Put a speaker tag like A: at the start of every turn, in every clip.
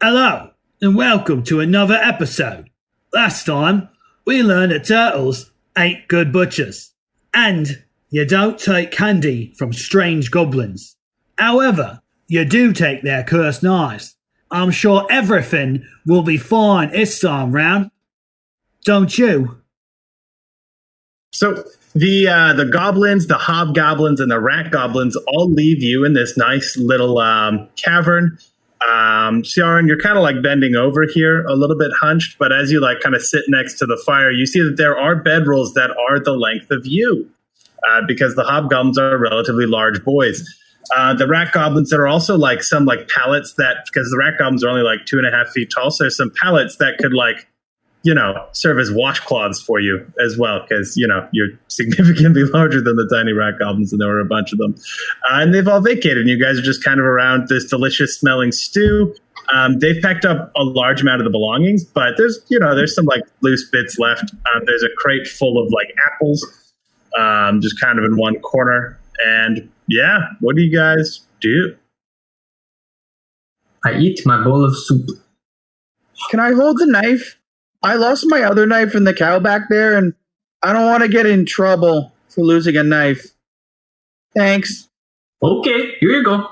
A: Hello, and welcome to another episode. Last time, we learned that turtles ain't good butchers, and you don't take candy from strange goblins. However, you do take their cursed knives. I'm sure everything will be fine this time round. Don't you?
B: So the goblins, the hobgoblins, and the rat goblins all leave you in this nice little cavern. Sioran, you're kind of like bending over here, a little bit hunched, but as you like kind of sit next to the fire, you see that there are bedrolls that are the length of you, because the hobgoblins are relatively large boys. The rat goblins that are also like some like pallets that, because the rat goblins are only like 2.5 feet tall, so there's some pallets that could like, serve as washcloths for you as well, because, you're significantly larger than the tiny rat goblins, and there were a bunch of them. And they've all vacated, and you guys are just kind of around this delicious smelling stew. They've packed up a large amount of the belongings, but there's some like loose bits left. There's a crate full of like apples, just kind of in one corner. And yeah, what do you guys do?
C: I eat my bowl of soup.
D: Can I hold the knife? I lost my other knife in the cow back there, and I don't want to get in trouble for losing a knife. Thanks.
C: Okay, here you go.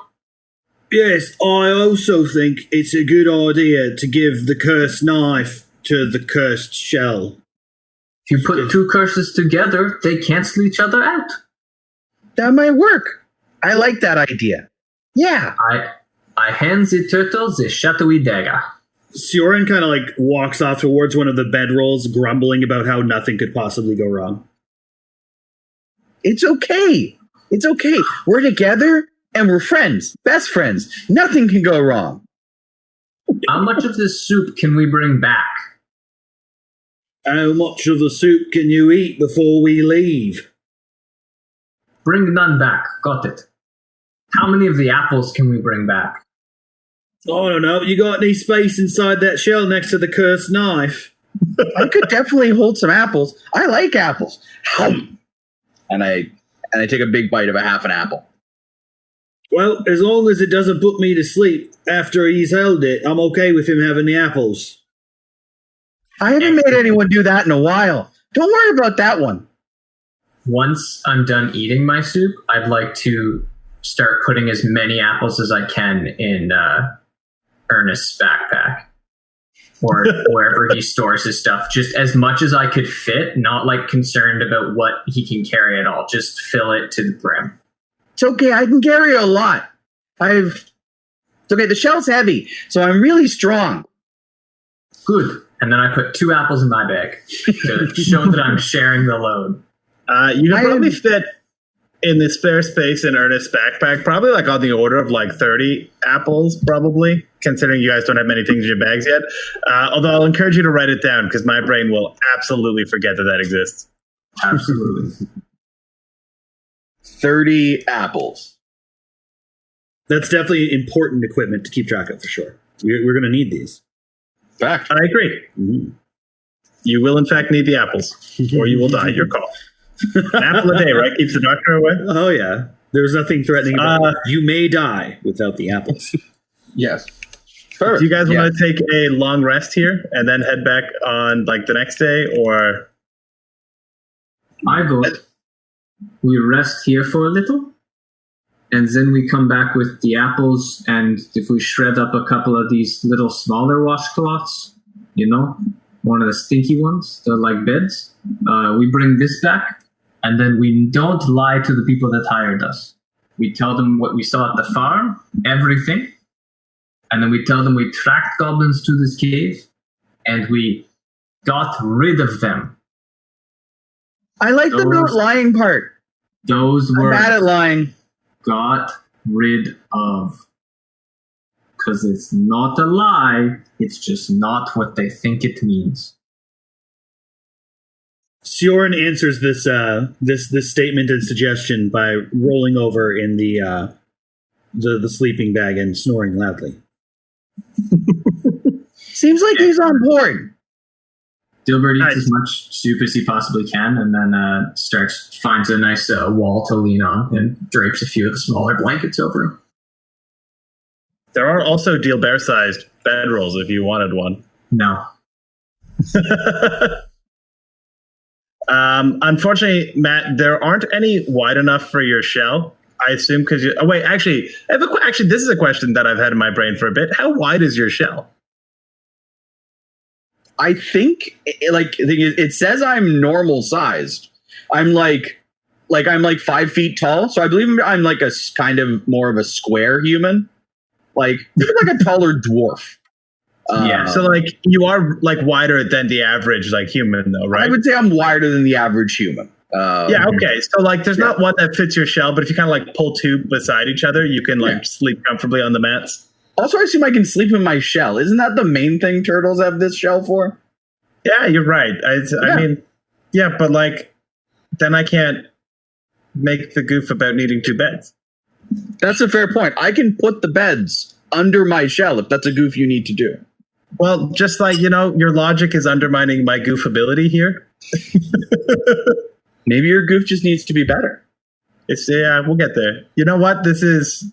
A: Yes, I also think it's a good idea to give the cursed knife to the cursed shell.
C: If you put two curses together, they cancel each other out.
D: That might work. I like that idea. Yeah.
C: I hand the turtle the shadowy dagger.
A: Sioran kind of like walks off towards one of the bedrolls, grumbling about how nothing could possibly go wrong.
D: It's okay. It's okay. We're together, and we're friends. Best friends. Nothing can go wrong.
C: How much of this soup can we bring back?
A: How much of the soup can you eat before we leave?
C: Bring none back. Got it. How many of the apples can we bring back?
A: I don't know. You got any space inside that shell next to the cursed knife?
D: I could definitely hold some apples. I like apples. And I take a big bite of a half an apple.
A: Well, as long as it doesn't put me to sleep after he's held it, I'm okay with him having the apples.
D: I haven't made anyone do that in a while. Don't worry about that one.
C: Once I'm done eating my soup, I'd like to start putting as many apples as I can in Ernest's backpack or wherever he stores his stuff. Just as much as I could fit, not like concerned about what he can carry at all. Just fill it to the brim.
D: It's okay. I can carry a lot. It's okay. The shell's heavy, so I'm really strong.
C: Good. And then I put 2 apples in my bag to show that I'm sharing the load.
B: You can probably fit in the spare space in Ernest's backpack, probably like on the order of like 30 apples, probably, considering you guys don't have many things in your bags yet. Although I'll encourage you to write it down, because my brain will absolutely forget that exists.
C: Absolutely.
D: 30 apples.
A: That's definitely important equipment to keep track of, for sure. We're going to need these.
D: Fact.
B: I agree. Mm-hmm. You will, in fact, need the apples, or you will die. Your call. An apple a day, right? Keeps the doctor away.
A: Oh, yeah. There's nothing threatening about it. You may die without the apples.
D: Yes.
B: Perfect. Do you guys want to take a long rest here and then head back on like the next day, or?
C: I vote we rest here for a little, and then we come back with the apples, and if we shred up a couple of these little smaller washcloths, one of the stinky ones, the like beds, we bring this back, and then we don't lie to the people that hired us. We tell them what we saw at the farm, everything, and then we tell them we tracked goblins to this cave, and we got rid of them.
D: I like the not lying part.
C: Those
D: I'm
C: were
D: bad at lying.
C: Got rid of. Because it's not a lie, it's just not what they think it means.
A: Sioran answers this statement and suggestion by rolling over in the sleeping bag and snoring loudly.
D: Seems like he's on board.
C: Dilbert eats as much soup as he possibly can, and then finds a nice wall to lean on and drapes a few of the smaller blankets over him.
B: There are also deal bear-sized bedrolls if you wanted one.
C: No.
B: Unfortunately, Matt, there aren't any wide enough for your shell. I assume because you. Oh wait, actually, this is a question that I've had in my brain for a bit. How wide is your shell?
D: I think it says I'm normal sized. I'm like I'm like 5 feet tall, so I believe I'm like a kind of more of a square human, like a taller dwarf.
B: Yeah, so like you are like wider than the average like human though, right?
D: I would say I'm wider than the average human.
B: Yeah, okay. So like there's not one that fits your shell, but if you kind of like pull two beside each other, you can like sleep comfortably on the mats.
D: Also, I assume I can sleep in my shell. Isn't that the main thing turtles have this shell for?
B: Yeah, you're right. I mean, yeah, but like then I can't make the goof about needing 2 beds.
D: That's a fair point. I can put the beds under my shell if that's a goof you need to do.
B: Well, just like, your logic is undermining my goofability here.
D: Maybe your goof just needs to be better.
B: We'll get there. You know what? This is.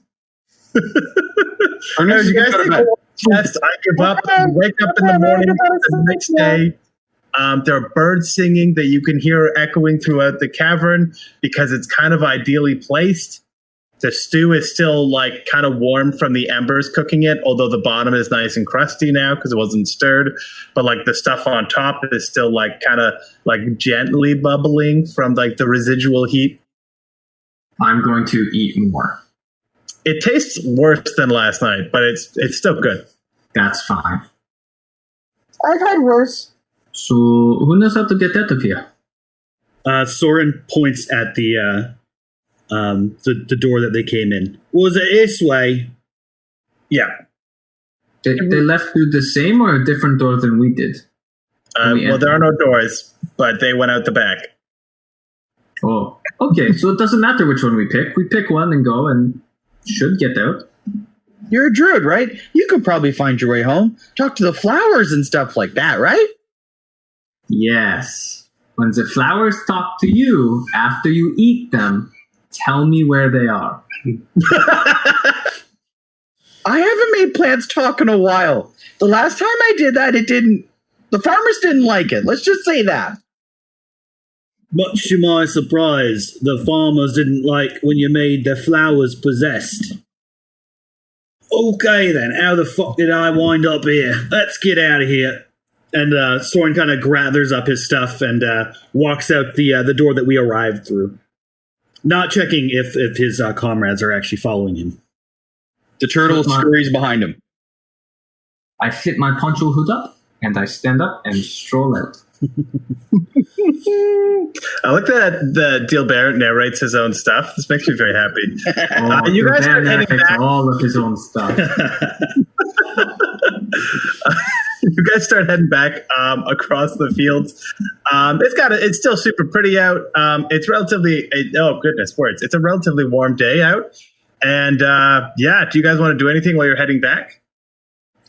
D: Ernest,
B: you guys take a test. I give up. Wake up in the morning the next day. There are birds singing that you can hear echoing throughout the cavern because it's kind of ideally placed. The stew is still like kind of warm from the embers cooking it, although the bottom is nice and crusty now because it wasn't stirred. But like the stuff on top is still like kind of like gently bubbling from like the residual heat.
C: I'm going to eat more.
B: It tastes worse than last night, but it's still good.
C: That's fine.
D: I've had worse.
C: So who knows how to get out of here?
A: Soren points at the door that they came in. Was it this way?
B: Yeah.
C: They left through the same or a different door than we did?
B: Well, there are no doors, but they went out the back.
C: Oh, okay. So it doesn't matter which one we pick. We pick one and go and should get out.
D: You're a druid, right? You could probably find your way home. Talk to the flowers and stuff like that, right?
C: Yes. When the flowers talk to you after you eat them, tell me where they are.
D: I haven't made plants talk in a while. The last time I did that, the farmers didn't like it. Let's just say that.
A: Much to my surprise, the farmers didn't like when you made their flowers possessed. Okay then, how the fuck did I wind up here? Let's get out of here. And Soren kind of gathers up his stuff and walks out the door that we arrived through. Not checking if his comrades are actually following him.
D: The turtle scurries behind him.
C: I fit my poncho hood up, and I stand up and stroll out.
B: I like that the Deal Bear narrates his own stuff. This makes me very happy. You guys are heading back.
C: All of his own stuff.
B: You guys start heading back across the fields. It's still super pretty out. It's relatively it's a relatively warm day out. And do you guys want to do anything while you're heading back?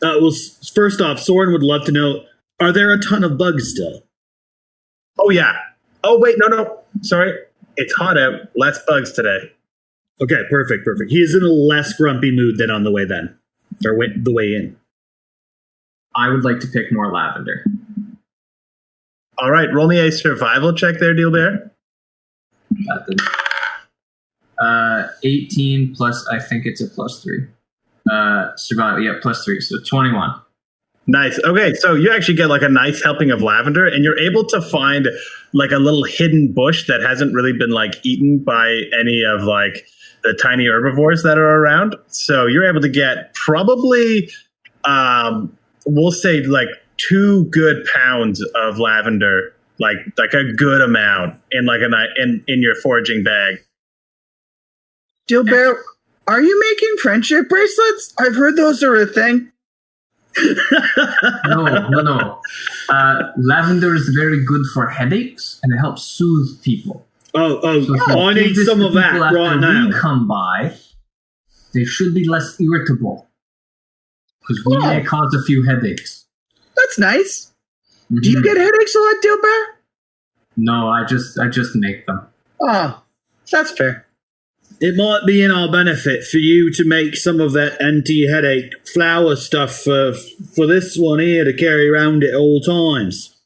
A: Well, first off, Soren would love to know: are there a ton of bugs still?
B: Oh yeah. Oh wait, no. Sorry, it's hot out. Less bugs today.
A: Okay, perfect. He is in a less grumpy mood than on the way then, or the way in.
C: I would like to pick more lavender.
B: All right, roll me a survival check there, Deal Bear.
C: 18 plus, I think it's a +3. Survival, +3, so 21.
B: Nice. Okay, so you actually get like a nice helping of lavender, and you're able to find like a little hidden bush that hasn't really been like eaten by any of like the tiny herbivores that are around. So you're able to get probably, we'll say like 2 good pounds of lavender, like a good amount in like in your foraging bag.
D: Deal Bear, are you making friendship bracelets? I've heard those are a thing.
C: No. Lavender is very good for headaches, and it helps soothe people.
A: So I need some of that right now.
C: When we come by, they should be less irritable, because we may cause a few headaches.
D: That's nice. Mm-hmm. Do you get headaches a lot, Deal Bear?
C: No, I just make them.
D: Oh, that's fair.
A: It might be in our benefit for you to make some of that anti-headache flour stuff for this one here to carry around at all times.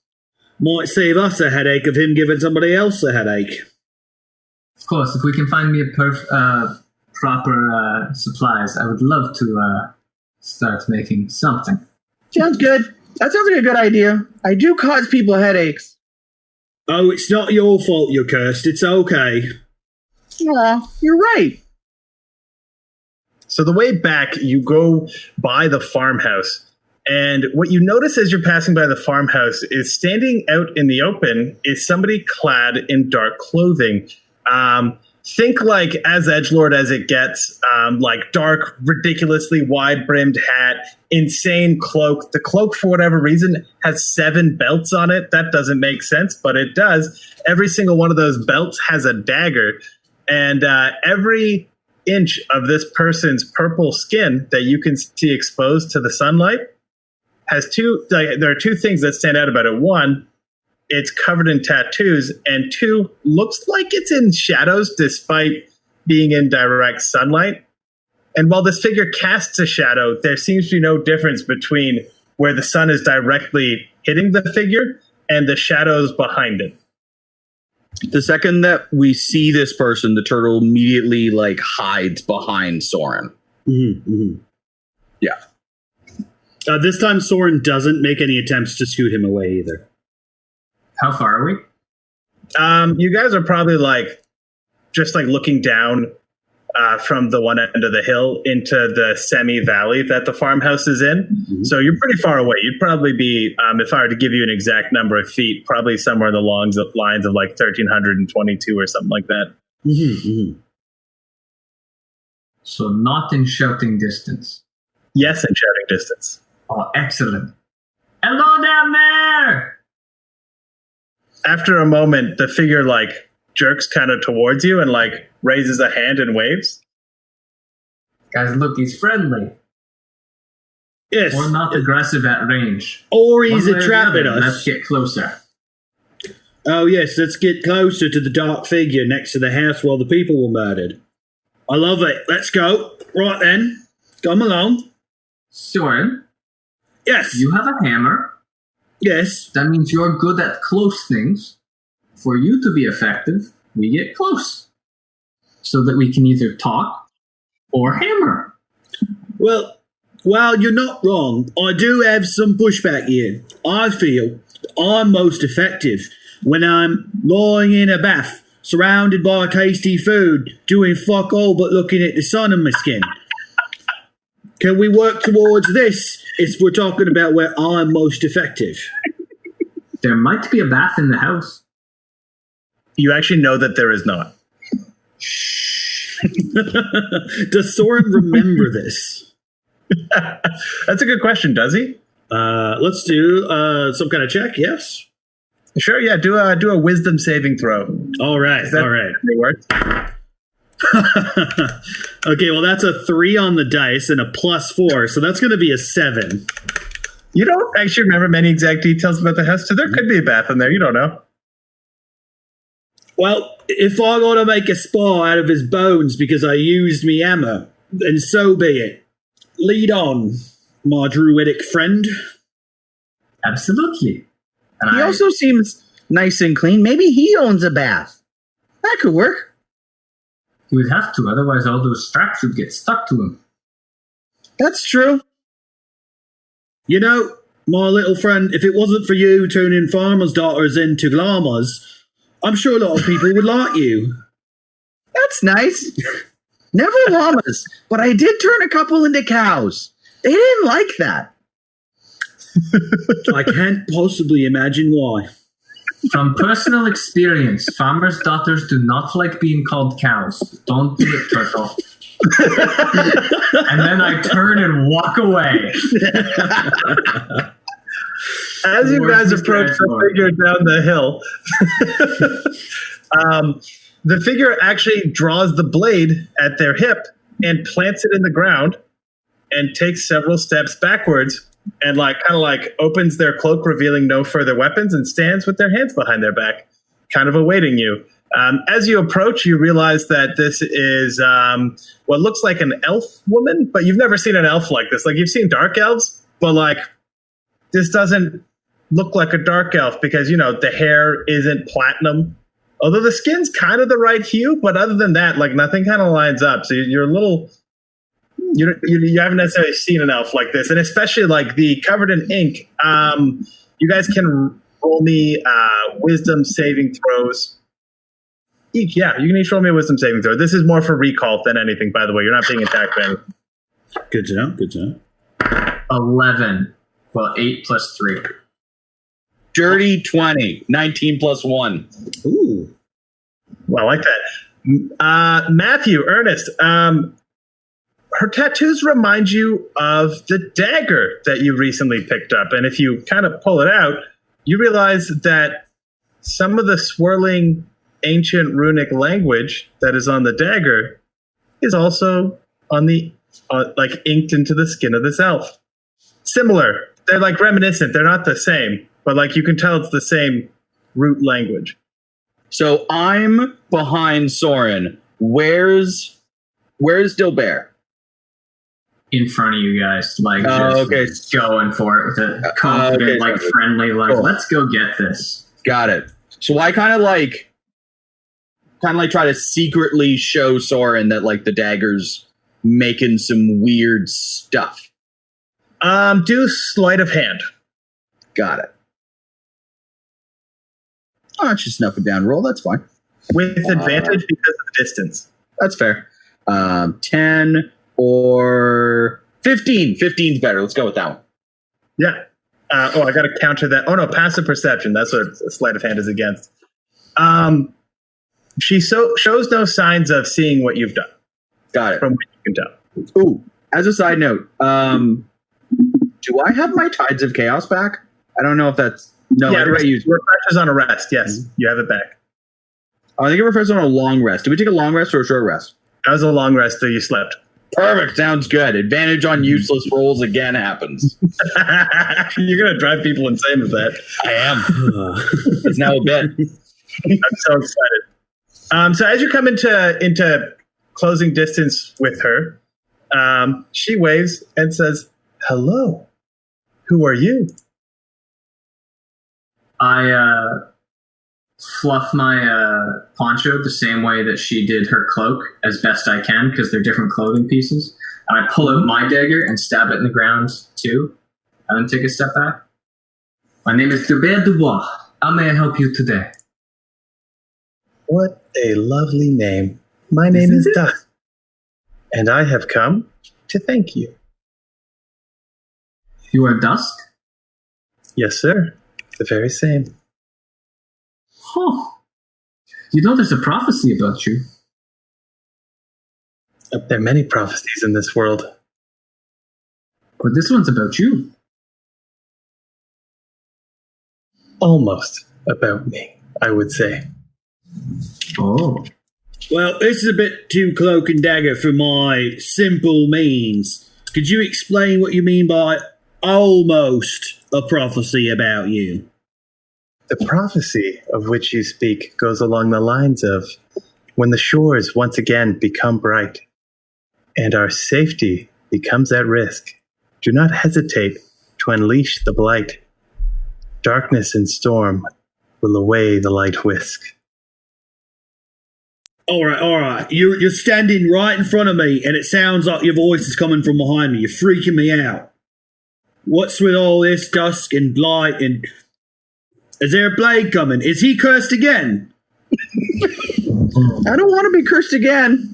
A: Might save us a headache of him giving somebody else a headache.
C: Of course, if we can find me a proper supplies, I would love to start making something.
D: Sounds good. That sounds like a good idea. I do cause people headaches.
A: Oh, it's not your fault you're cursed. It's okay.
D: Yeah, you're right.
B: So the way back, you go by the farmhouse. And what you notice as you're passing by the farmhouse is standing out in the open is somebody clad in dark clothing. Think like as edgelord as it gets, like dark, ridiculously wide-brimmed hat, insane cloak. The cloak, for whatever reason, has 7 belts on it. That doesn't make sense, but it does. Every single one of those belts has a dagger. And every inch of this person's purple skin that you can see exposed to the sunlight has there are 2 things that stand out about it. One, it's covered in tattoos, and 2, looks like it's in shadows despite being in direct sunlight. And while this figure casts a shadow, there seems to be no difference between where the sun is directly hitting the figure and the shadows behind it.
D: The second that we see this person, the turtle immediately hides behind Soren.
A: Mm-hmm, mm-hmm.
D: Yeah.
A: This time Soren doesn't make any attempts to scoot him away either.
C: How far are we?
B: You guys are probably just looking down from the one end of the hill into the semi-valley that the farmhouse is in. Mm-hmm. So you're pretty far away. You'd probably be, if I were to give you an exact number of feet, probably somewhere in the lines of 1,322 or something like that.
A: Mm-hmm, mm-hmm.
C: So not in shouting distance.
B: Yes, in shouting distance.
C: Oh, excellent. Hello down there!
B: After a moment, the figure jerks kind of towards you and raises a hand and waves.
C: Guys, look, he's friendly.
A: Yes.
C: Or not aggressive at range.
A: Or he's attrapting us.
C: Let's get closer.
A: Oh yes, let's get closer to the dark figure next to the house while the people were murdered. I love it. Let's go. Right then. Come along.
C: Soren,
A: Yes.
C: you have a hammer.
A: Yes.
C: That means you're good at close things. For you to be effective, we get close. So that we can either talk or hammer.
A: Well, while you're not wrong, I do have some pushback here. I feel I'm most effective when I'm lying in a bath, surrounded by tasty food, doing fuck all but looking at the sun on my skin. Can we work towards this if we're talking about where I'm most effective?
C: There might be a bath in the house.
B: You actually know that there is not.
A: Does Soren remember this?
B: That's a good question, does he?
A: Let's do some kind of check, yes?
B: Sure, yeah, do a wisdom saving throw.
A: All right.
B: It works.
A: Okay, well that's a 3 on the dice and a +4, so that's going to be a 7.
B: You don't actually remember many exact details about the house, so there could be a bath in there. You don't know.
A: Well, if I got to make a spa out of his bones because I used me hammer, then so be it. Lead on, my druidic friend.
C: Absolutely. And
D: He also seems nice and clean. Maybe he owns a bath. That could work.
C: He would have to, otherwise all those straps would get stuck to him.
D: That's true.
A: You know, my little friend, if it wasn't for you turning farmers' daughters into llamas, I'm sure a lot of people would like you.
D: That's nice. Never llamas, but I did turn a couple into cows. They didn't like that.
A: I can't possibly imagine why.
C: From personal experience, farmers' daughters do not like being called cows. Don't do it, turtle. And then I turn and walk away.
B: As you guys approach the figure down the hill, the figure actually draws the blade at their hip and plants it in the ground and takes several steps backwards and opens their cloak, revealing no further weapons, and stands with their hands behind their back, kind of awaiting you. As you approach, you realize that this is what looks like an elf woman, but you've never seen an elf like this. Like, you've seen dark elves, but like this doesn't look like a dark elf because, the hair isn't platinum. Although the skin's kind of the right hue, but other than that, like nothing kind of lines up. So you're a little, you haven't necessarily seen an elf like this. And especially like the covered in ink. You guys can roll me wisdom saving throws. Yeah, you can each roll me a wisdom saving throw. This is more for recall than anything, by the way. You're not being attacked by anything.
A: Good to know. Good to know.
C: 11. Well, 8 plus 3.
D: Dirty 20. 19 plus 1.
A: Ooh.
B: Well, I like that. Matthew, Ernest, her tattoos remind you of the dagger that you recently picked up. And if you kind of pull it out, you realize that some of the swirling ancient runic language that is on the dagger is also on the like inked into the skin of this elf. Similar. They're like reminiscent. They're not the same, but like you can tell it's the same root language.
D: So I'm behind Soren. Where's Dilbert?
C: In front of you guys, like just going for it with a confident, friendly,
D: cool.
C: Let's go get this.
D: Got it. So I kind of try to secretly show Soren that like the dagger's making some weird stuff.
B: Do sleight of hand.
D: Got it. Oh, it's just an up and down roll. That's fine.
B: With advantage because of the distance.
D: That's fair. 10 or 15. 15's better. Let's go with that one.
B: Yeah. I got to counter that. Oh, no, passive perception. That's what sleight of hand is against. She shows no signs of seeing what you've done.
D: Got it.
B: From what you can tell.
D: Ooh, as a side note, do I have my Tides of Chaos back? I don't know if that's... No,
B: yeah,
D: I use
B: refreshes on a rest. Yes, you have it back.
D: I think it refreshes on a long rest. Did we take a long rest or a short rest?
B: That was a long rest, so you slept.
D: Perfect. Sounds good. Advantage on useless rolls again happens.
B: You're going to drive people insane with that.
D: I am. It's now a bit.
B: I'm so excited. So as you come into closing distance with her, she waves and says, "Hello. Who are you?"
C: I fluff my poncho the same way that she did her cloak as best I can because they're different clothing pieces. And I pull out my dagger and stab it in the ground too. And then take a step back. My name is Dubert Dubois. How may I help you today?
B: What a lovely name. My name is Dusk. And I have come to thank you.
C: You are Dusk?
B: Yes, sir. The very same.
C: Huh. You know there's a prophecy about you.
B: There are many prophecies in this world.
C: But this one's about you.
B: Almost about me, I would say.
C: Oh.
A: Well, this is a bit too cloak and dagger for my simple means. Could you explain what you mean by almost a prophecy about you?
B: The prophecy of which you speak goes along the lines of when the shores once again become bright and our safety becomes at risk, do not hesitate to unleash the blight. Darkness and storm will away the light whisk.
A: All right. You're standing right in front of me, and it sounds like your voice is coming from behind me. You're freaking me out. What's with all this dusk and blight and... Is there a plague coming? Is he cursed again?
D: I don't want to be cursed again.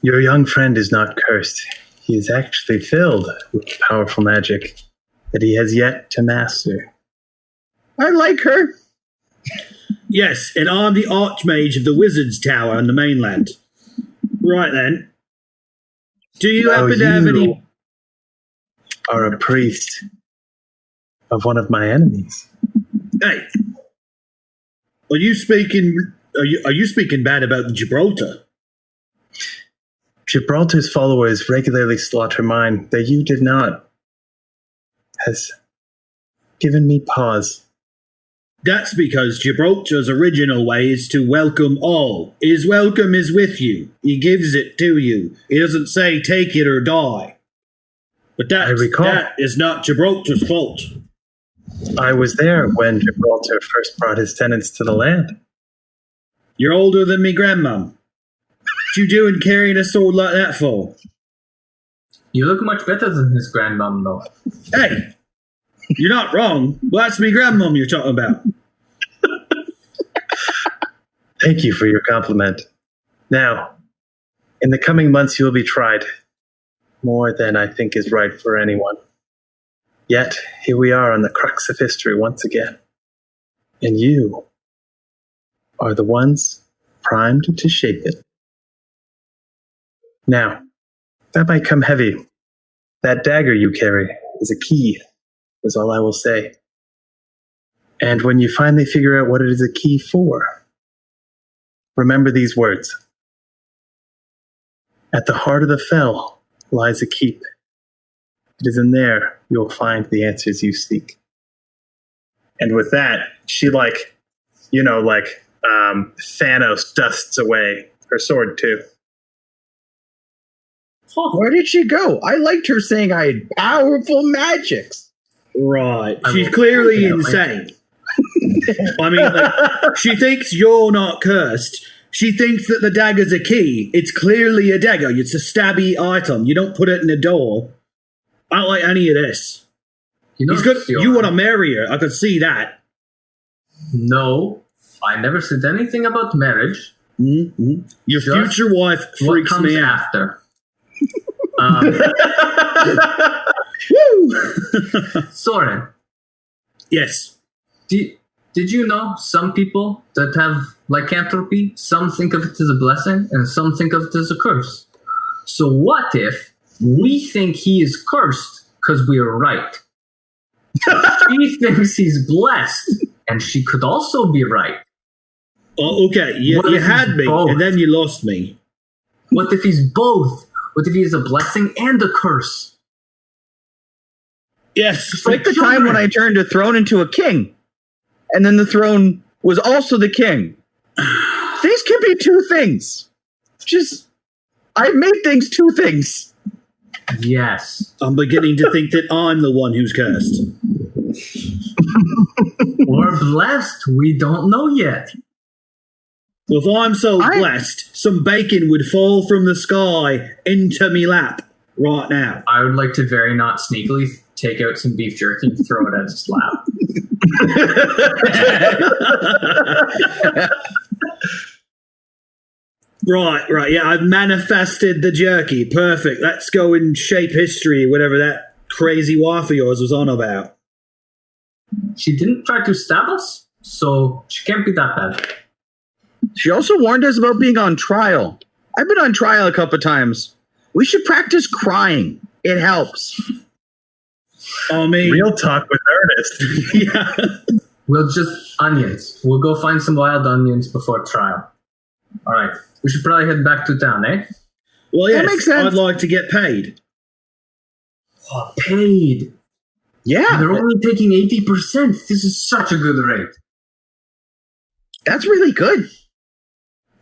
B: Your young friend is not cursed. He is actually filled with powerful magic that he has yet to master.
D: I like her.
A: Yes, and I'm the Archmage of the Wizard's Tower on the mainland. Right then. Do you happen to have any...
B: are a priest of one of my enemies.
A: Hey, are you speaking bad about Gibraltar?
B: Gibraltar's followers regularly slaughter mine that you did not. Has given me pause.
A: That's because Gibraltar's original way is to welcome all. His welcome is with you. He gives it to you. He doesn't say take it or die. But that is not Gibraltar's fault.
B: I was there when Gibraltar first brought his tenants to the land.
A: You're older than me grandmum. What you doing carrying a sword like that for?
C: You look much better than his grandmom, though.
A: Hey, you're not wrong. Well, that's me grandmum you're talking about.
B: Thank you for your compliment. Now, in the coming months you will be tried. More than I think is right for anyone. Yet, here we are on the crux of history once again. And you are the ones primed to shape it. Now, that might come heavy. That dagger you carry is a key, is all I will say. And when you finally figure out what it is a key for, remember these words. At the heart of the fell lies a keep. It is in there you'll find the answers you seek. And with that, she Thanos dusts away her sword too.
D: Where did she go? I liked her saying I had powerful magics.
A: Right. She's clearly insane. I mean, she thinks you're not cursed. She thinks that the dagger's a key. It's clearly a dagger. It's a stabby item. You don't put it in a door. I don't like any of this.
C: You know,
A: You want to marry her. I could see that.
C: No, I never said anything about marriage.
A: Mm-hmm. Your future wife freaks
C: what comes
A: me out.
C: after. Soren.
A: Yes.
C: Did you know some people that have lycanthropy, some think of it as a blessing and some think of it as a curse? So what if we think he is cursed because we are right? She thinks he's blessed and she could also be right.
A: Oh, okay. You had me
C: both?
A: and then you lost me.
C: What if he's both? What if he is a blessing and a curse?
A: Yes.
D: It's like the time when I turned a throne into a king. And then the throne was also the king. Things can be two things. I've made things two things.
C: Yes.
A: I'm beginning to think that I'm the one who's cursed.
C: Or blessed. We don't know yet.
A: Well, if I'm so blessed, some bacon would fall from the sky into me lap right now.
C: I would like to very not sneakily take out some beef jerky and throw it at his lap.
A: Right. Yeah, I've manifested the jerky. Perfect. Let's go and shape history, whatever that crazy wife of yours was on about.
C: She didn't try to stab us, so she can't be that bad.
D: She also warned us about being on trial. I've been on trial a couple times. We should practice crying. It helps.
A: I mean,
B: real talk with Ernest.
A: Yeah.
C: We'll just onions. We'll go find some wild onions before trial. All right. We should probably head back to town, eh?
A: Well, yes,
D: that makes sense.
A: I'd like to get paid.
C: Oh, paid.
D: Yeah.
C: They're only taking 80%. This is such a good rate.
D: That's really good.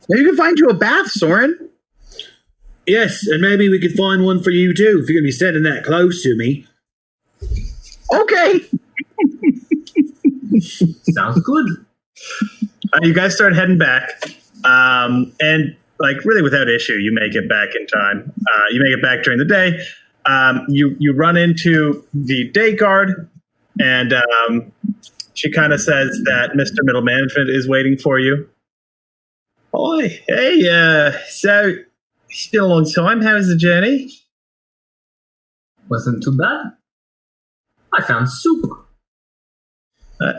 D: Maybe you can find you a bath, Soren.
A: Yes, and maybe we could find one for you too, if you're going to be standing that close to me.
D: Okay.
C: Sounds good.
B: You guys start heading back, and really without issue, you make it back in time. You make it back during the day. You run into the day guard, and she kind of says that Mr. Middle Management is waiting for you. Oh, hey, so it's been a long time. How's the journey?
C: Wasn't too bad. I found soup.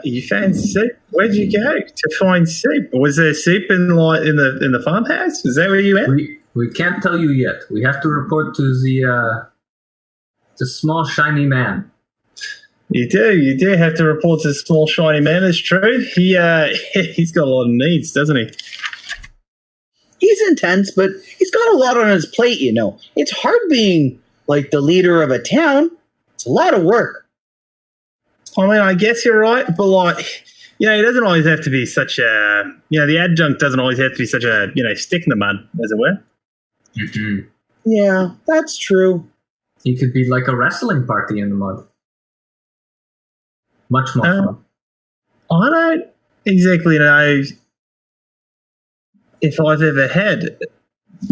B: You found soup? Where'd you go to find soup? Was there soup in the farmhouse? Is that where you went?
C: We can't tell you yet. We have to report to the small shiny man.
B: You do have to report to the small shiny man. It's true. He's got a lot of needs, doesn't he?
D: He's intense, but he's got a lot on his plate, you know. It's hard being like the leader of a town. It's a lot of work.
B: I mean, I guess you're right, but He doesn't always have to be such a, the adjunct doesn't always have to be such a, stick in the mud, as it were.
C: Mm-hmm.
D: Yeah, that's true.
C: He could be like a wrestling party in the mud. Much more fun.
B: I don't exactly know if I've ever had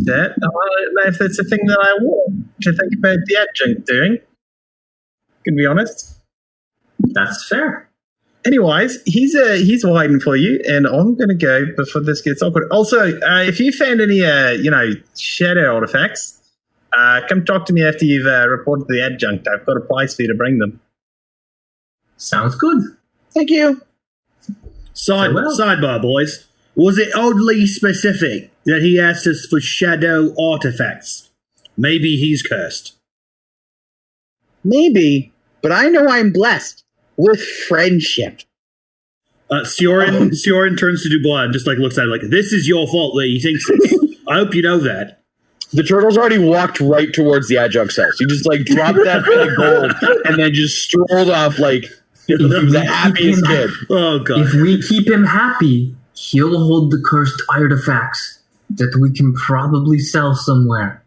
B: that. I don't know if that's a thing that I want to think about the adjunct doing. Can be honest.
C: That's fair.
B: Anyways, he's waiting for you, and I'm going to go before this gets awkward. Also, if you found any, shadow artifacts, come talk to me after you've reported the adjunct. I've got a place for you to bring them.
C: Sounds good.
D: Thank you.
A: Sidebar, boys. Was it oddly specific that he asked us for shadow artifacts? Maybe he's cursed.
D: Maybe, but I know I'm blessed with friendship.
A: Sioran turns to Dubois and just looks at him like, this is your fault that he thinks this. I hope you know that.
D: The turtle's already walked right towards the adjunct's house. He just dropped that bit of gold and then just strolled off he was the happiest kid.
A: Oh, God.
C: If we keep him happy, he'll hold the cursed artifacts that we can probably sell somewhere.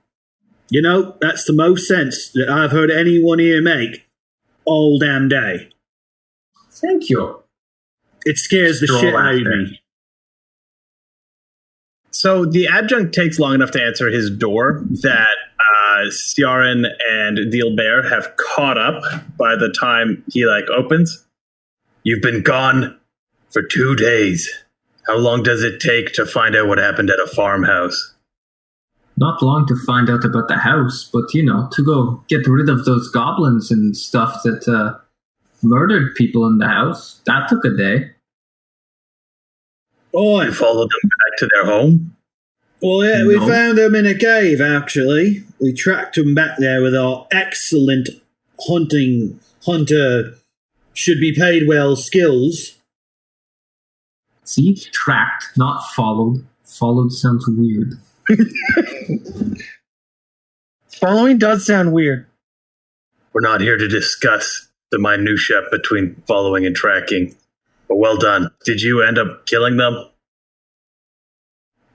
A: That's the most sense that I've heard anyone here make all damn day.
C: Thank you.
A: It scares the shit out of me.
B: So the adjunct takes long enough to answer his door that Ciaran and Dealbear have caught up by the time he opens. You've been gone for 2 days. How long does it take to find out what happened at a farmhouse?
C: Not long to find out about the house, but to go get rid of those goblins and stuff that murdered people in the house. That took a day.
A: Oh,
B: You followed them back to their home?
A: well, yeah, we found them in a cave, actually. We tracked them back there with our excellent hunter should be paid well skills.
C: See? Tracked, not followed. Followed sounds weird.
D: Following does sound weird.
B: We're not here to discuss the minutia between following and tracking. But well done. Did you end up killing them?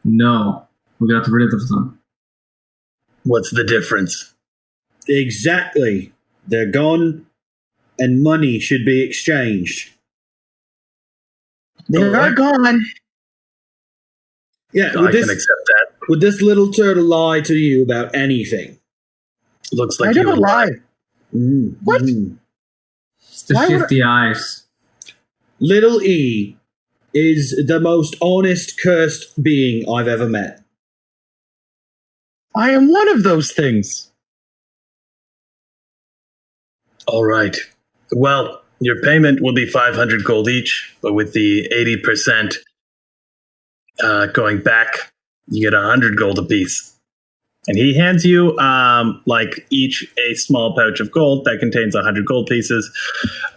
C: No, we got rid of them.
B: What's the difference?
A: Exactly. They're gone, and money should be exchanged.
D: They are gone.
A: Yeah,
B: I can accept that.
A: would this little turtle lie to you about anything?
B: Looks like
D: I
B: you
D: don't
B: would
D: lie. What?
C: It's the
D: Why would
C: shifty eyes.
A: Little E is the most honest, cursed being I've ever met.
D: I am one of those things.
B: All right. Well, your payment will be 500 gold each, but with the 80% going back, you get 100 gold apiece. And he hands you, each a small pouch of gold that contains 100 gold pieces.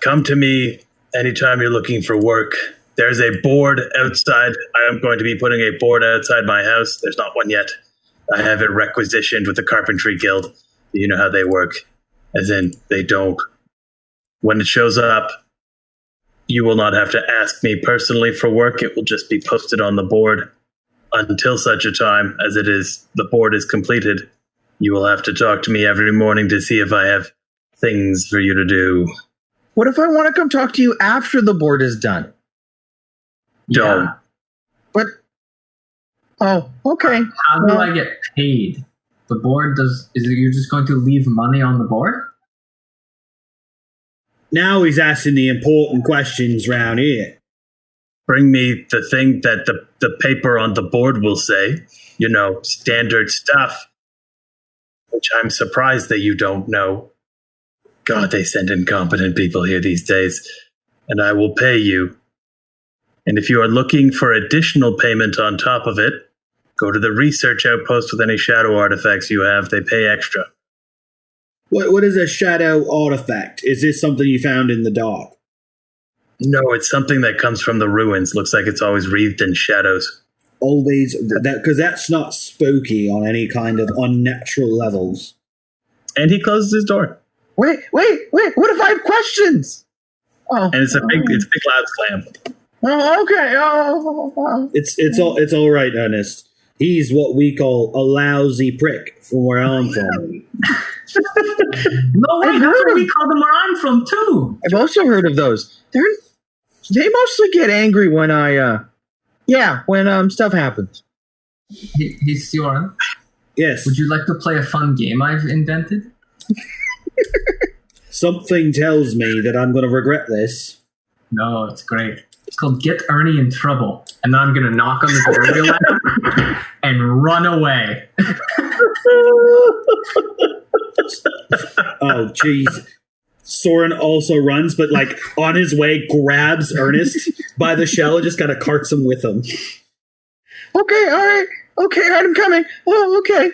B: Come to me anytime you're looking for work. There's a board outside. I am going to be putting a board outside my house. There's not one yet. I have it requisitioned with the Carpentry Guild. You know how they work. As in, they don't. When it shows up, you will not have to ask me personally for work. It will just be posted on the board. Until such a time as the board is completed, you will have to talk to me every morning to see if I have things for you to do.
D: What if I want to come talk to you after the board is done?
B: Don't.
C: Yeah.
D: But, oh, okay.
C: How do I get paid? The board is it you're just going to leave money on the board?
A: Now he's asking the important questions round here.
B: Bring me the thing that the paper on the board will say. Standard stuff. Which I'm surprised that you don't know. God, they send incompetent people here these days. And I will pay you. And if you are looking for additional payment on top of it, go to the research outpost with any shadow artifacts you have. They pay extra.
A: What is a shadow artifact? Is this something you found in the dark?
B: No, it's something that comes from the ruins. Looks like it's always wreathed in shadows.
A: Always, because that's not spooky on any kind of unnatural levels.
B: And he closes his door.
D: Wait. What if I have questions? Oh.
B: And it's a big loud slam.
D: Oh, okay. Oh.
A: It's all right, Ernest. He's what we call a lousy prick from where I'm from.
C: No way, that's what we call them where I'm from too.
D: I've also heard of those. They mostly get angry when when stuff happens.
C: Hey, Sioran,
A: Yes.
C: would you like to play a fun game I've invented?
A: Something tells me that I'm going to regret this.
C: No, it's great. It's called Get Ernie in Trouble. And then I'm going to knock on the door real loud and run away.
A: Oh, jeez. Soren also runs, but like on his way, grabs Ernest by the shell and just kind of carts him with him.
D: Okay, all right. Okay, all right, I'm coming. Oh, okay.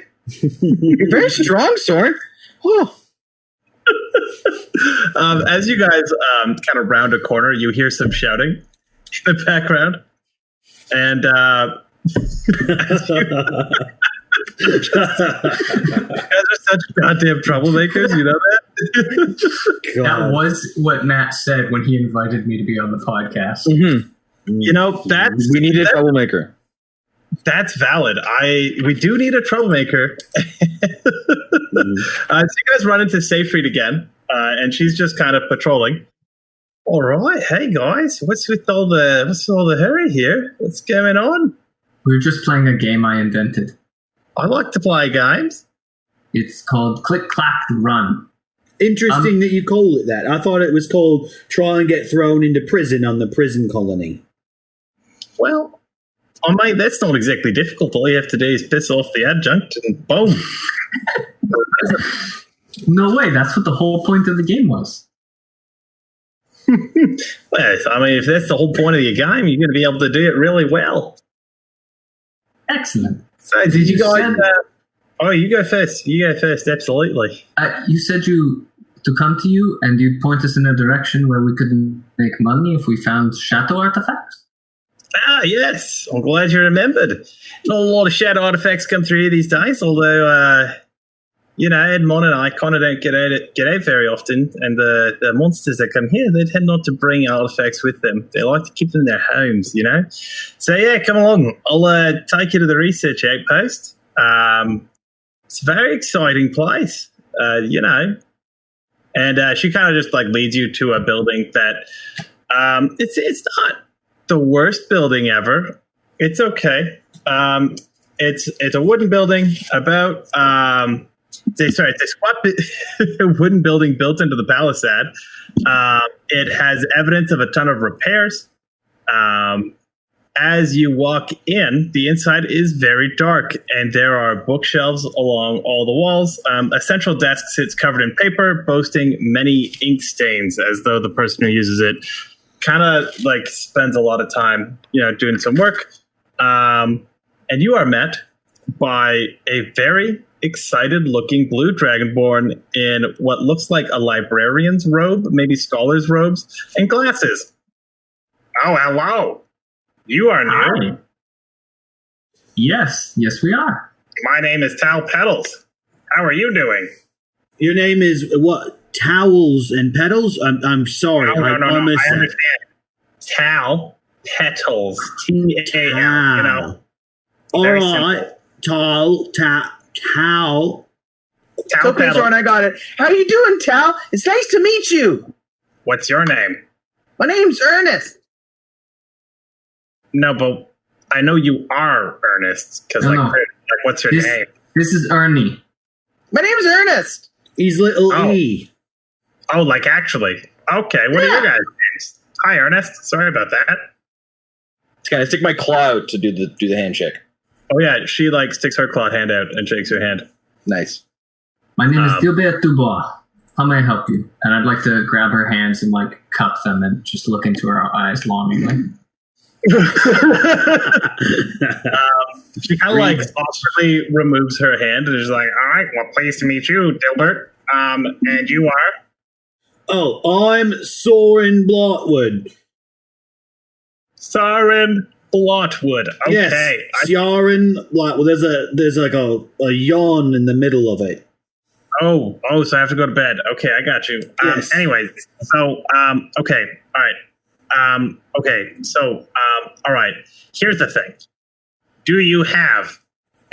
D: You're very strong, Soren. Oh.
B: As you guys kind of round a corner, you hear some shouting in the background. And you guys are such goddamn troublemakers, you know that?
C: That was what Matt said when he invited me to be on the podcast.
D: Mm-hmm.
B: You know,
D: We need a troublemaker.
B: that's valid. We do need a troublemaker. So you guys run into Seyfried again, and she's just kind of patrolling. All right, hey guys, what's all the hurry here? What's going on?
C: We were just playing a game I invented.
B: I like to play games.
C: It's called Click Clack Run.
A: Interesting that you call it that. I thought it was called Try and Get Thrown into Prison on the Prison Colony.
B: Well, oh mate, that's not exactly difficult. All you have to do is piss off the adjunct and boom.
C: No way, that's what the whole point of the game was.
B: Well, I mean, if that's the whole point of your game, you're going to be able to do it really well.
C: Excellent.
B: So, did you guys?
C: said-
B: Oh, you go first. You go first. Absolutely.
C: You said to come to you and you'd point us in a direction where we could make money if we found chateau artifacts?
B: Ah, yes. I'm glad you remembered. Not a lot of shadow artifacts come through here these days, although, Edmond and I kind of don't get out very often, and the monsters that come here, they tend not to bring artifacts with them. They like to keep them in their homes, you know? So, yeah, come along. I'll take you to the research outpost. It's a very exciting place, And she kind of just, like, leads you to a building that it's not the worst building ever. It's okay. It's a wooden building about... it's a squat wooden building built into the palisade. It has evidence of a ton of repairs. As you walk in, the inside is very dark, and there are bookshelves along all the walls. A central desk sits covered in paper, boasting many ink stains, as though the person who uses it kind of like spends a lot of time, doing some work. And you are met by a very excited looking blue dragonborn in what looks like a librarian's robe, maybe scholar's robes, and glasses. Oh, hello. You are new.
C: Hi. Yes, we are.
B: My name is Tal Petals. How are you doing?
A: Your name is what? Towels and Petals? I'm sorry.
B: No,
A: I
B: I understand. Tal Petals. Tal.
A: All
B: Very
A: right. Tal.
B: Tal
D: Okay,
B: Petals.
D: Soren, I got it. How you doing, Tal? It's nice to meet you.
B: What's your name?
D: My name's Ernest.
B: No, but I know you are Ernest, because
C: No.
B: what's your name?
C: This is Ernie.
D: My name's Ernest.
A: He's little
B: Oh.
A: E.
B: Oh, like actually. Okay, what are your guys' names? Hi, Ernest. Sorry about that.
D: Can I stick my claw out to do the handshake?
B: Oh yeah, she sticks her clawed hand out and shakes your hand.
D: Nice.
C: My name is Gilbert Dubois. How may I help you? And I'd like to grab her hands and cup them and just look into her eyes longingly.
B: She kind of awkwardly removes her hand and is like, "All right, well, pleased to meet you, Dilbert. And you are?"
A: Oh, I'm Soren Blotwood.
B: Soren Blotwood. Okay.
A: Yes, Soren Blotwood. There's like a yawn in the middle of it.
B: So I have to go to bed. Okay, I got you.
A: Yes.
B: Anyways, so okay, all right. Okay, so, all right. Here's the thing. Do you have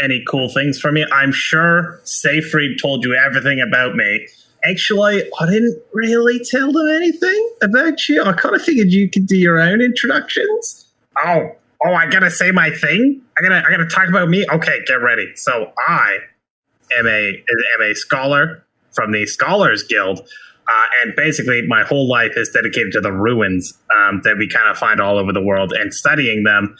B: any cool things for me? I'm sure Seyfried told you everything about me. Actually, I didn't really tell them anything about you. I kind of figured you could do your own introductions. Oh, I gotta say my thing? I gotta talk about me? Okay, get ready. So I am a scholar from the Scholars Guild. And basically, my whole life is dedicated to the ruins that we kind of find all over the world and studying them.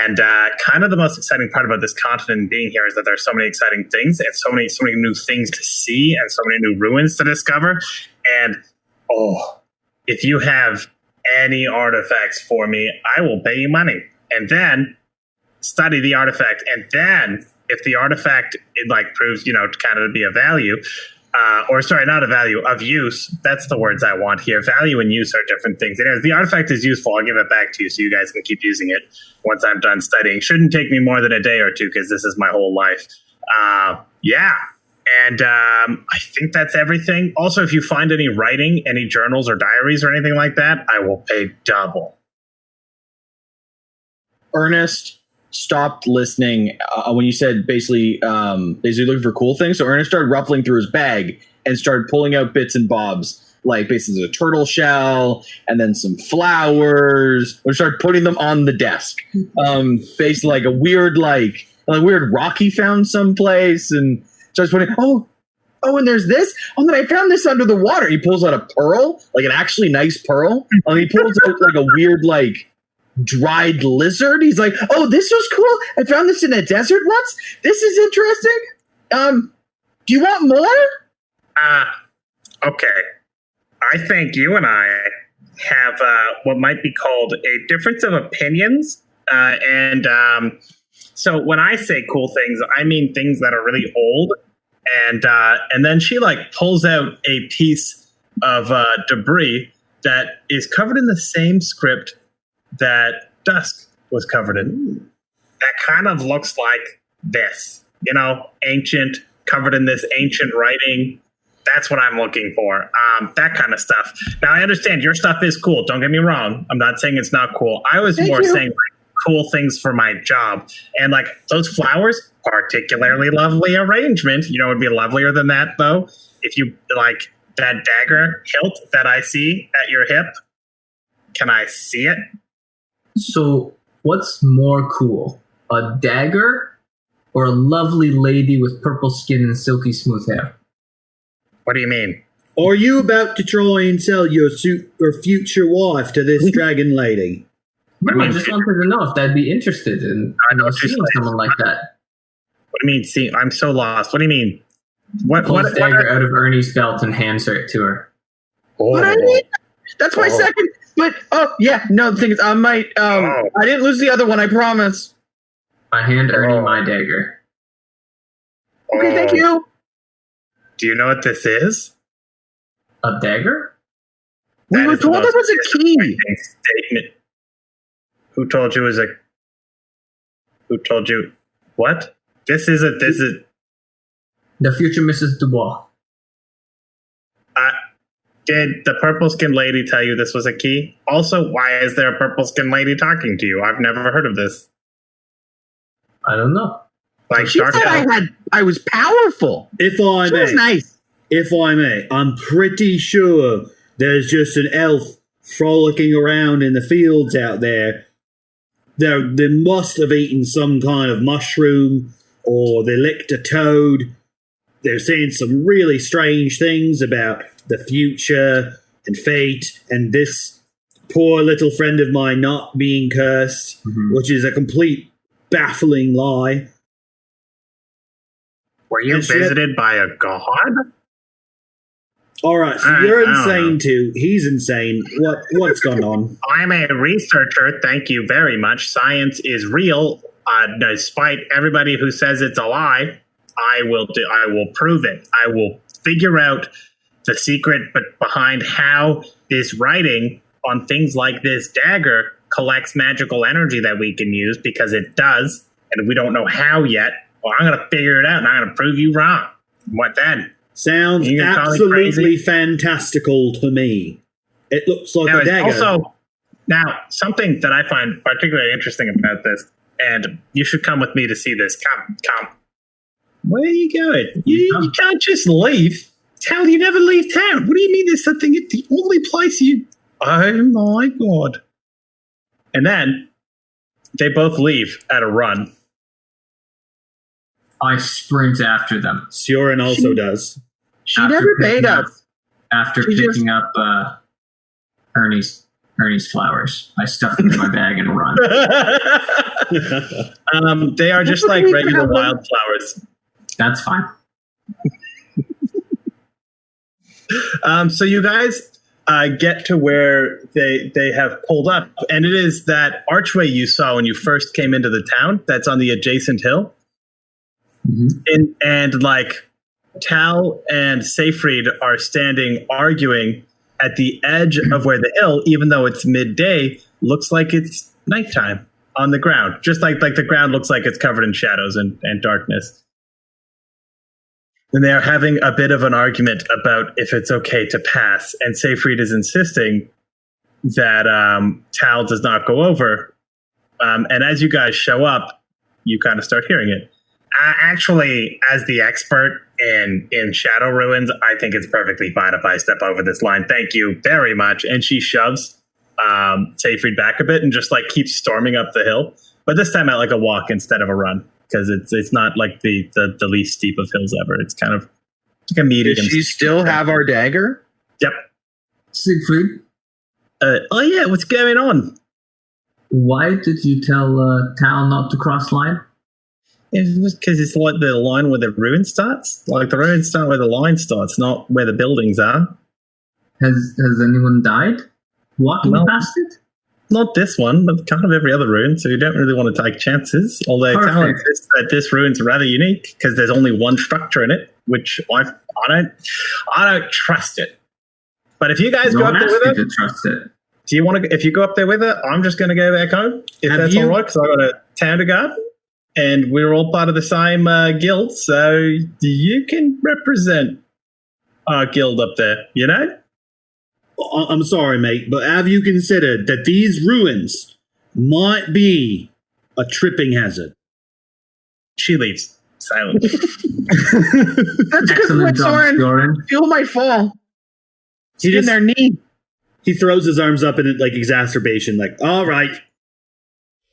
B: And kind of the most exciting part about this continent being here is that there's so many exciting things and so many new things to see and so many new ruins to discover. And if you have any artifacts for me, I will pay you money. And then study the artifact. And then if the artifact proves kind of to be a value. Not a value, of use. That's the words I want here. Value and use are different things. It is. The artifact is useful. I'll give it back to you so you guys can keep using it once I'm done studying. Shouldn't take me more than a day or two because this is my whole life. Yeah. And I think that's everything. Also, if you find any writing, any journals or diaries or anything like that, I will pay double.
D: Ernest stopped listening when you said basically looking for cool things. So Ernest started ruffling through his bag and started pulling out bits and bobs, like basically a turtle shell and then some flowers. We started putting them on the desk. Basically like a weird rock he found someplace and starts putting, and there's this. Oh, then I found this under the water. He pulls out a pearl, like an actually nice pearl. And he pulls out like a weird dried lizard. He's like, this was cool. I found this in a desert once. This is interesting. Do you want more?
B: Okay. I think you and I have what might be called a difference of opinions. So when I say cool things, I mean things that are really old. And then she pulls out a piece of debris that is covered in the same script that Dusk was covered in. That kind of looks like this, ancient, covered in this ancient writing. That's what I'm looking for. That kind of stuff. Now, I understand your stuff is cool. Don't get me wrong. I'm not saying it's not cool. I was more saying cool things for my job. And those flowers, particularly lovely arrangement. It would be lovelier than that, though. If you that dagger hilt that I see at your hip. Can I see it?
C: So, what's more cool? A dagger or a lovely lady with purple skin and silky smooth hair?
B: What do you mean?
A: Are you about to try and sell your future wife to this dragon lady?
C: No, I just wanted to know if that'd be interested in seeing someone like that.
B: What do you mean, see? I'm so lost. What do you mean?
C: Pulls dagger out of Ernie's belt and hands it to her.
D: What I mean? That's my second. But the thing is, I might. I didn't lose the other one. I promise.
C: I hand Ernie my dagger.
D: Okay, thank you.
B: Do you know what this is?
C: A dagger?
D: We were told it was a key.
B: Statement. Who told you it was Who told you what? This is
C: the future Mrs. Dubois.
B: Did the purple skin lady tell you this was a key? Also, why is there a purple skin lady talking to you? I've never heard of this.
C: I don't know.
D: She said I was powerful.
A: If I may,
D: was nice.
A: If I may, I'm pretty sure there's just an elf frolicking around in the fields out there. They must have eaten some kind of mushroom, or they licked a toad. They're saying some really strange things about the future and fate and this poor little friend of mine not being cursed, which is a complete baffling lie.
B: Were you visited by a god?
A: All right, so you're insane too. He's insane. What's going on?
B: I'm a researcher. Thank you very much. Science is real. Despite everybody who says it's a lie, I will prove it. I will figure out the secret behind how this writing on things like this dagger collects magical energy that we can use, because it does, and we don't know how yet. Well, I'm going to figure it out, and I'm going to prove you wrong. What then?
A: Sounds absolutely fantastical to me. It looks like a dagger.
B: Now, something that I find particularly interesting about this, and you should come with me to see this. Come. Where are you going? You can't just leave. Tal, you never leave town. What do you mean there's something at the only place you... Oh my God. And then they both leave at a run.
C: I sprint after them.
A: Sioran also does.
D: She never paid us.
C: After picking up Ernie's flowers. I stuff them in my bag and run.
B: They are just like regular wildflowers.
C: That's fine.
B: So you guys get to where they have pulled up, and it is that archway you saw when you first came into the town that's on the adjacent hill. Mm-hmm. And like Tal and Seyfried are standing arguing at the edge of where the hill, even though it's midday, looks like it's nighttime on the ground. Just like the ground looks like it's covered in shadows and darkness. And they are having a bit of an argument about if it's okay to pass. And Seyfried is insisting that Tal does not go over. And as you guys show up, you kind of start hearing it. Actually, as the expert in Shadow Ruins, I think it's perfectly fine if I step over this line. Thank you very much. And she shoves Seyfried back a bit and just like keeps storming up the hill. But this time at like a walk instead of a run. Because it's not like the least steep of hills ever. It's kind of like a medium.
D: Does she still have our dagger?
B: Yep.
C: Siegfried?
B: Oh yeah, what's going on?
C: Why did you tell Tal not to cross line?
B: It was because it's like the line where the ruin starts. Like the ruins start where the line starts, not where the buildings are.
C: Has anyone died walking past it?
B: Not this one, but kind of every other ruin, so you don't really want to take chances. Although Tal insists that this ruin's rather unique because there's only one structure in it, which I don't trust it. But if you guys go up there with it,
C: trust it.
B: Do you want to? If you go up there with it, I'm just going to go back home. If that's all right, because I got a town to guard, and we're all part of the same guild, so you can represent our guild up there. You know.
A: I'm sorry, mate, but have you considered that these ruins might be a tripping hazard?
B: She leaves silently.
D: That's
C: excellent job, Soren.
D: Fuel might fall.
A: He
D: in their knee.
A: He throws his arms up in like exacerbation, like, all right,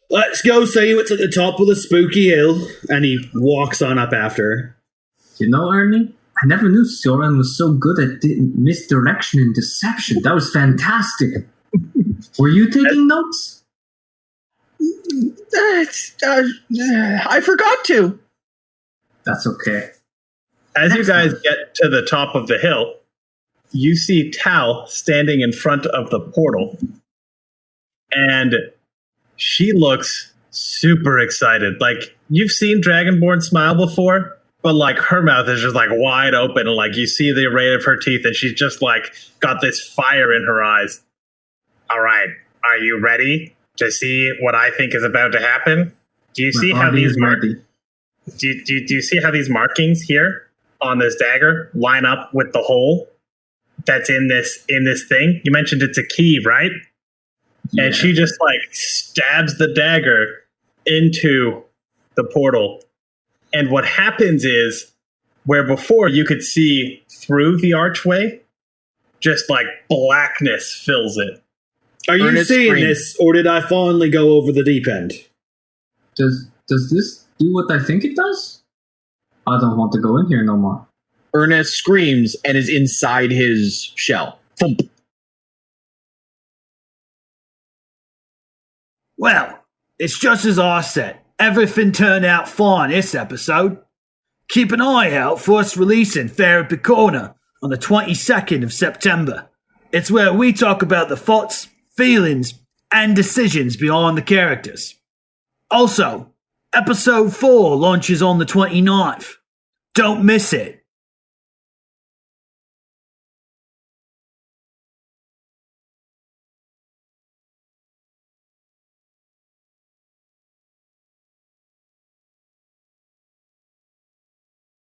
A: let's go see what's at the top of the spooky hill. And he walks on up after her.
C: You know, Ernie, I never knew Soren was so good at misdirection and deception. That was fantastic. Were you taking notes?
D: I forgot to.
C: That's okay.
B: As you guys get to the top of the hill, you see Tal standing in front of the portal. And she looks super excited. Like, you've seen Dragonborn smile before? But like her mouth is just like wide open, and like you see the array of her teeth, and she's just like got this fire in her eyes. All right, are you ready to see what I think is about to happen? Do you see how these do you see how these markings here on this dagger line up with the hole that's in this thing? You mentioned it's a key, right? Yeah. And she just like stabs the dagger into the portal. And what happens is, where before you could see through the archway, just like blackness fills it.
A: Are you seeing this, or did I finally go over the deep end?
C: Does this do what I think it does? I don't want to go in here no more.
D: Ernest screams and is inside his shell. Thump.
A: Well, it's just as I said. Everything turned out fine this episode. Keep an eye out for us releasing Therapy Corner on the 22nd of September. It's where we talk about the thoughts, feelings, and decisions behind the characters. Also, episode 4 launches on the 29th. Don't miss it.